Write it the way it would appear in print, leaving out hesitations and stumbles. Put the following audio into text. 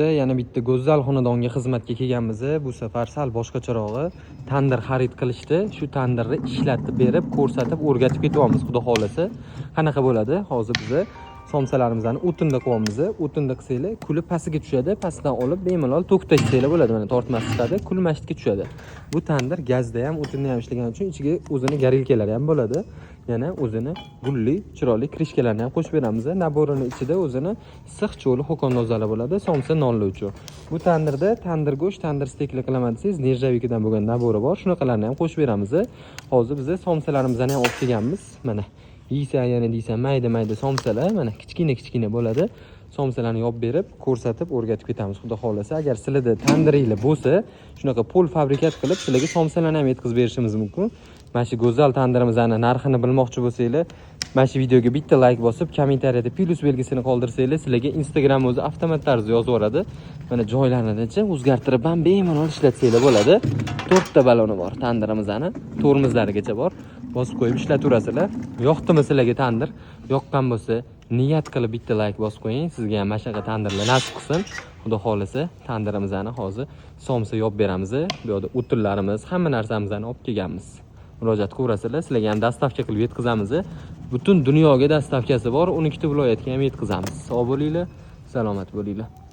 Yana bitta go'zal xonadonga xizmatga kelganmiz. Bu safar sal boshqacharog'i. Tandir xarid qilishdi. Shu tandirni ishlatib berib, ko'rsatib, o'rgatib ketyapmiz, xudo xolasa. Qanaqa bo'ladi? Hozir biz somsalarimizni o'tinda qo'yamiz. O'tinda qilsanglar, kuli pastiga tushadi. Pastdan olib bemalol to'xtatsanglar bo'ladi. Mana tortmasi chiqadi, kul masjidga tushadi. Bu tandir gazda ham, o'tinda ham ishlagan uchun ichiga o'zini garilkalari ham bo'ladi. Yana o'zini gulli, chiroyli krishkalarni ham qo'shib beramiz. Naborini ichida o'zini issiq cho'li xo'kondozalar bo'ladi, somsa nonli uchun. Bu tandirda tandir go'sht, tandir stekli qilaman desangiz, nirjavikidan bo'lgan nabori bor. Shunaqalarni ham qo'shib beramiz. Hozir biz somsalarimizni ham olib kelganmiz. Mana yeysan yana deysan, mayda-mayda somsalar, mana kichkina bo'ladi. Somsalarni yopib berib, ko'rsatib, o'rgatib ketamiz, xudo xolasa. Agar sizlarda tandiringlar bo'lsa, shunaqa pol fabrikat qilib, sizlarga somsalarni ham yetkazib berishimiz mumkin. Mana shu go'zal tandirimizni narxini bilmoqchi bo'lsanglar, mana shu videoga bitta like bosib, kommentariyada plus belgisini qoldirsanglar, sizlarga Instagram o'zi avtomat tarzda yozib yuboradi. Mana joylarini-chi o'zgartirib ham bemalol ishlatsanglar bo'ladi. 4 ta baloni bor tandirimizning, tormizlarigacha bor. Bosib qo'yib ishlataverasizlar. Yoqdimi sizlarga tandir? Yoqqan bo'lsa, niyat qilib bitta like bosib qo'ying. Sizga ham mashaqa tandirlar nasib qilsin. Xudo xolasa, tandirimizni hozir somsa yopib beramiz. Bu yerda o'tinlarimiz, hamma narsamizni olib kelganmiz. Murojaat qilaverasizlar, sizlarga ham dastavka qilib yetkazamiz. Butun dunyoga dastavkasi bor, 12 ta viloyatga ham yetkazamiz. Sog' bo'linglar, salomat bo'linglar.